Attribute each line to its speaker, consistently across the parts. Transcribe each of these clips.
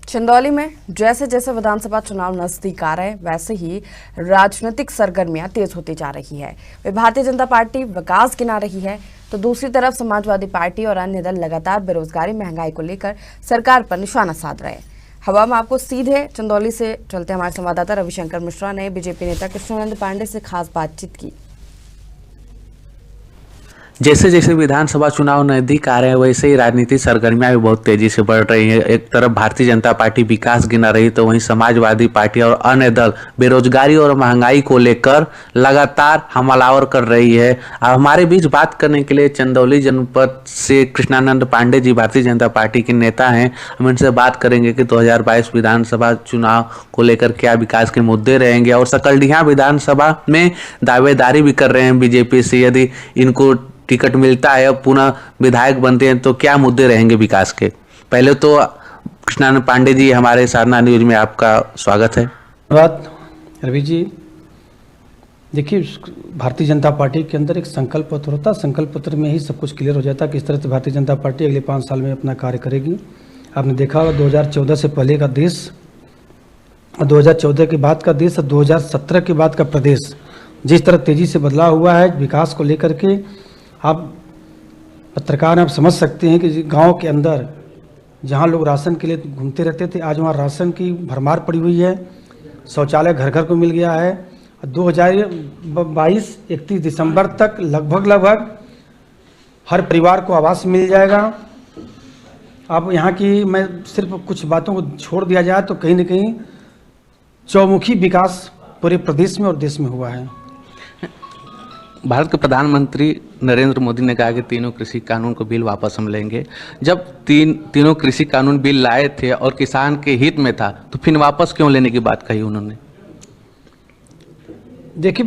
Speaker 1: चंदौली में जैसे जैसे विधानसभा चुनाव नजदीक आ रहे हैं वैसे ही राजनीतिक सरगर्मियां तेज होती जा रही है। वे भारतीय जनता पार्टी विकास गिना रही है तो दूसरी तरफ समाजवादी पार्टी और अन्य दल लगातार बेरोजगारी महंगाई को लेकर सरकार पर निशाना साध रहे हैं। हवा में आपको सीधे चंदौली से चलते हमारे संवाददाता रविशंकर मिश्रा ने बीजेपी नेता कृष्णानंद पांडे से खास बातचीत की।
Speaker 2: जैसे जैसे विधानसभा चुनाव नजदीक आ रहे हैं वैसे ही राजनीतिक सरगर्मियां भी बहुत तेजी से बढ़ रही हैं। एक तरफ भारतीय जनता पार्टी विकास गिना रही तो वहीं समाजवादी पार्टी और अन्य दल बेरोजगारी और महंगाई को लेकर लगातार हमलावर कर रही है। अब हमारे बीच बात करने के लिए चंदौली जनपद से कृष्णानंद पांडे जी भारतीय जनता पार्टी के नेता हैं। हम इनसे बात करेंगे कि 2022 विधानसभा चुनाव को लेकर क्या विकास के मुद्दे रहेंगे और सकलडीहा विधानसभा में दावेदारी भी कर रहे हैं बीजेपी से। यदि इनको टिकट मिलता है और पुनः विधायक बनते हैं तो क्या मुद्दे रहेंगे विकास के। पहले तो कृष्णानंद पांडे जी हमारे साधना न्यूज में आपका स्वागत है।
Speaker 3: धन्यवाद रवि जी। देखिए, भारतीय जनता पार्टी के अंदर एक संकल्प पत्र होता है, संकल्प पत्र में ही सब कुछ क्लियर हो जाता है किस तरह से भारतीय जनता पार्टी अगले 5 साल में अपना कार्य करेगी। आपने देखा होगा 2014 से पहले का देश, 2014 के बाद का देश और 2017 के बाद का प्रदेश जिस तरह तेजी से बदला हुआ है विकास को लेकर के, आप पत्रकार आप समझ सकते हैं कि गांव के अंदर जहां लोग राशन के लिए घूमते रहते थे आज वहां राशन की भरमार पड़ी हुई है। शौचालय घर घर को मिल गया है। 2022 31 दिसंबर तक लगभग हर परिवार को आवास मिल जाएगा। अब यहाँ की मैं सिर्फ कुछ बातों को छोड़ दिया जाए तो कहीं न कहीं चौमुखी विकास पूरे प्रदेश में और देश में हुआ है।
Speaker 2: भारत के प्रधानमंत्री नरेंद्र मोदी ने कहा कि तीनों कृषि कानून को बिल वापस हम लेंगे। जब तीनों कृषि कानून बिल लाए थे और किसान के हित में था तो फिर वापस क्यों लेने की बात कही उन्होंने।
Speaker 3: देखिए,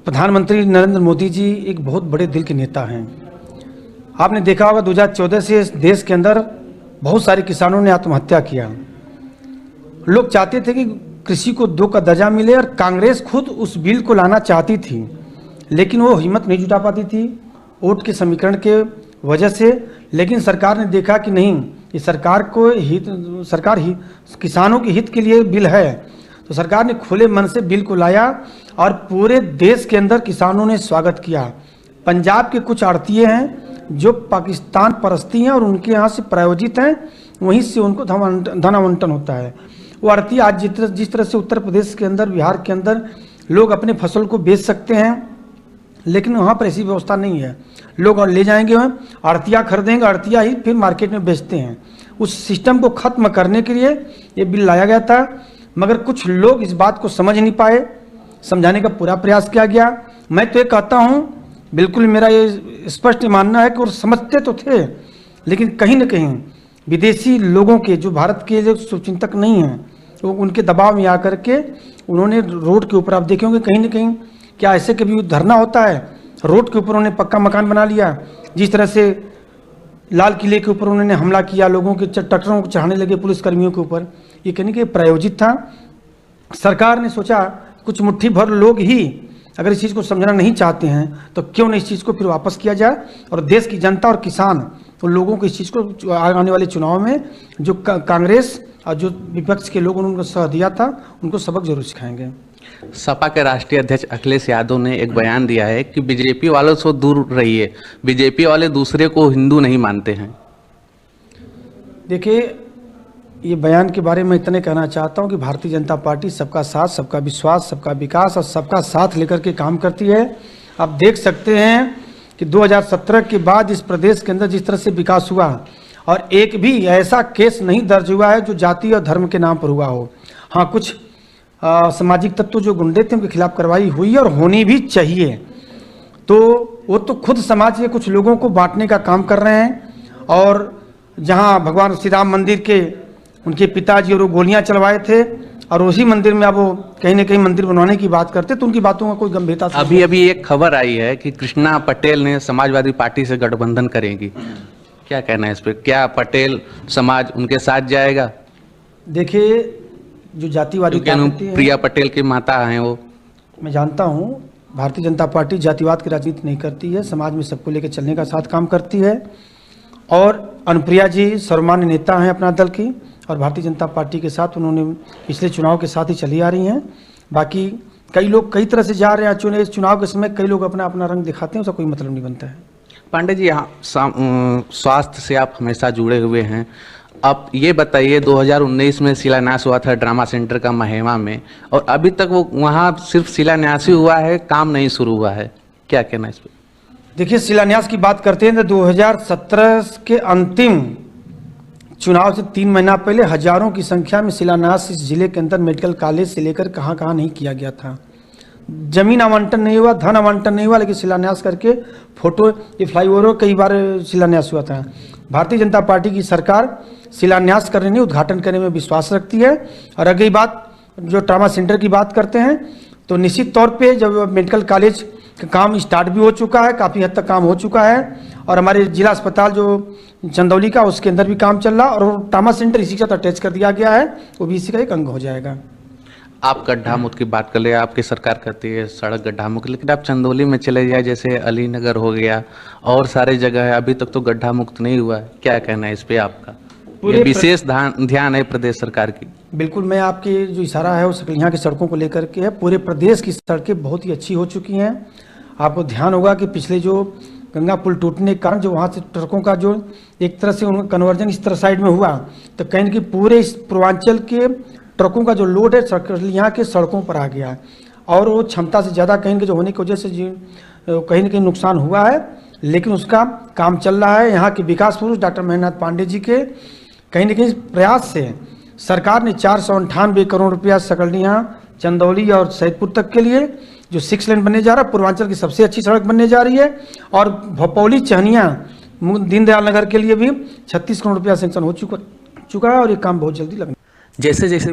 Speaker 3: प्रधानमंत्री नरेंद्र मोदी जी एक बहुत बड़े दिल के नेता हैं। आपने देखा होगा 2014 से देश के अंदर बहुत सारे किसानों ने आत्महत्या किया। लोग चाहते थे कि कृषि को 2 का दर्जा मिले और कांग्रेस खुद उस बिल को लाना चाहती थी लेकिन वो हिम्मत नहीं जुटा पाती थी वोट के समीकरण के वजह से। लेकिन सरकार ने देखा कि नहीं, ये सरकार किसानों के हित के लिए बिल है तो सरकार ने खुले मन से बिल को लाया और पूरे देश के अंदर किसानों ने स्वागत किया। पंजाब के कुछ आड़तीये हैं जो पाकिस्तान परस्ती हैं और उनके यहाँ से प्रायोजित हैं, वहीं से उनको धन आवंटन होता है। वो आड़ती आज जिस तरह से उत्तर प्रदेश के अंदर बिहार के अंदर लोग अपने फसल को बेच सकते हैं लेकिन वहाँ पर ऐसी व्यवस्था नहीं है। लोग और ले जाएंगे आड़तिया खरीदेंगे, आड़तिया ही फिर मार्केट में बेचते हैं। उस सिस्टम को खत्म करने के लिए ये बिल लाया गया था मगर कुछ लोग इस बात को समझ नहीं पाए। समझाने का पूरा प्रयास किया गया। मैं तो ये कहता हूँ, बिल्कुल मेरा ये स्पष्ट मानना है कि वो समझते तो थे लेकिन कहीं ना कहीं विदेशी लोगों के जो भारत के जो शुभचिंतक नहीं हैं वो उनके दबाव में आकर के उन्होंने रोड के ऊपर, आप देखे होंगे कहीं ना कहीं क्या ऐसे कभी धरना होता है, रोड के ऊपर उन्होंने पक्का मकान बना लिया। जिस तरह से लाल किले के ऊपर उन्होंने हमला किया, लोगों के ट्रैक्टरों को चढ़ाने लगे पुलिसकर्मियों के ऊपर, ये कहने के प्रायोजित था। सरकार ने सोचा कुछ मुट्ठी भर लोग ही अगर इस चीज़ को समझना नहीं चाहते हैं तो क्यों न इस चीज़ को फिर वापस किया जाए और देश की जनता और किसान उन लोगों को इस चीज़ को आने वाले चुनाव में जो कांग्रेस और जो विपक्ष के लोगों ने उनको सह दिया था उनको सबक जरूर सिखाएंगे।
Speaker 2: सपा के राष्ट्रीय अध्यक्ष अखिलेश यादव ने एक बयान दिया है कि बीजेपी वालों से दूर रहिए, बीजेपी वाले दूसरे को हिंदू नहीं मानते हैं।
Speaker 3: देखिए, ये बयान के बारे में इतने कहना चाहता हूँ कि भारतीय जनता पार्टी सबका साथ, सबका विश्वास, सबका विकास और सबका साथ लेकर के काम करती है। आप देख सकते हैं कि 2017 के बाद इस प्रदेश के अंदर जिस तरह से विकास हुआ और एक भी ऐसा केस नहीं दर्ज हुआ है जो जाति और धर्म के नाम पर हुआ हो। हाँ, कुछ सामाजिक तत्व जो गुंडे थे उनके खिलाफ कार्रवाई हुई और होनी भी चाहिए। तो वो तो खुद समाज के कुछ लोगों को बांटने का काम कर रहे हैं और जहाँ भगवान श्री राम मंदिर के उनके पिताजी और वो गोलियां चलवाए थे और उसी मंदिर में अब वो कहीं ना कहीं मंदिर बनवाने की बात करते तो उनकी बातों का कोई गंभीरता।
Speaker 2: अभी एक खबर आई है कि कृष्णा पटेल ने समाजवादी पार्टी से गठबंधन करेंगी, क्या कहना है इस पर? क्या पटेल समाज उनके साथ जाएगा?
Speaker 3: देखिए, जो जातिवादी
Speaker 2: प्रिया पटेल की माता हैं वो,
Speaker 3: मैं जानता हूँ भारतीय जनता पार्टी जातिवाद की राजनीति नहीं करती है, समाज में सबको लेकर चलने का साथ काम करती है और अनुप्रिया जी सर्वमान्य नेता हैं अपना दल की, और भारतीय जनता पार्टी के साथ उन्होंने पिछले चुनाव के साथ ही चली आ रही हैं। बाकी कई लोग कई तरह से जा रहे हैं चुनाव के समय, कई लोग अपना अपना रंग दिखाते हैं, उसका कोई मतलब नहीं बनता है।
Speaker 2: पांडे जी, यहाँ स्वास्थ्य से आप हमेशा जुड़े हुए हैं। अब ये बताइए, 2019 में शिलान्यास हुआ था ड्रामा सेंटर का महिमा में, और अभी तक वो वहाँ सिर्फ शिलान्यास ही हुआ है, काम नहीं शुरू हुआ है, क्या कहना है इस पर?
Speaker 3: देखिए, शिलान्यास की बात करते हैं तो 2017 के अंतिम चुनाव से 3 महीना पहले हजारों की संख्या में शिलान्यास इस जिले के अंदर मेडिकल कॉलेज से लेकर कहाँ कहाँ नहीं किया गया था। जमीन आवंटन नहीं हुआ, धन आवंटन नहीं हुआ, लेकिन शिलान्यास करके फोटो, ये फ्लाईओवर कई बार शिलान्यास हुआ था। भारतीय जनता पार्टी की सरकार शिलान्यास करने नहीं, उद्घाटन करने में विश्वास रखती है। और अगली बात, जो ट्रामा सेंटर की बात करते हैं, तो निश्चित तौर पे जब मेडिकल कॉलेज का काम स्टार्ट भी हो चुका है, काफ़ी हद तक काम हो चुका है, और हमारे जिला अस्पताल जो चंदौली का, उसके अंदर भी काम चल रहा, और ट्रामा सेंटर इसी के साथ अटैच कर दिया गया है, वो भी इसी का एक अंग हो जाएगा।
Speaker 2: आप गड्ढा मुक्त की बात कर ले, आपकी सरकार करती है सड़क गड्ढा मुक्त, लेकिन आप चंदौली में चले जाए, जैसे अलीनगर हो गया और सारे जगह है, अभी तक तो गड्ढा मुक्त नहीं हुआ है, क्या कहना है इस पे आपका? ये विशेष ध्यान है प्रदेश सरकार की।
Speaker 3: बिल्कुल, मैं आपके जो इशारा है वो यहाँ की सड़कों को लेकर के है। पूरे प्रदेश की सड़कें बहुत ही अच्छी हो चुकी हैं। आपको ध्यान होगा कि पिछले जो गंगा पुल टूटने के कारण जो वहाँ से ट्रकों का जो एक तरह से उनका कन्वर्जन इस तरह साइड में हुआ, तो कहीं कि पूरे इस पूर्वांचल के ट्रकों का जो लोड है यहाँ के सड़कों पर आ गया है, और वो क्षमता से ज़्यादा कहीं के जो होने की वजह से कहीं न कहीं नुकसान हुआ है, लेकिन उसका काम चल रहा है। यहाँ के विकास पुरुष डॉक्टर महेंद्रनाथ पांडे जी के कहीं न कहीं प्रयास से सरकार ने 498 करोड़ रुपया सकलनिया, चंदौली और सैदपुर तक के लिए जो 6 लेन बनने जा रहा है, पूर्वांचल की सबसे अच्छी सड़क बनने जा रही है, और भोपौली चहनिया दीनदयाल नगर के लिए भी 36 करोड़ रुपया सेंक्शन हो चुका है, और ये काम बहुत जल्दी लगना।
Speaker 2: जैसे जैसे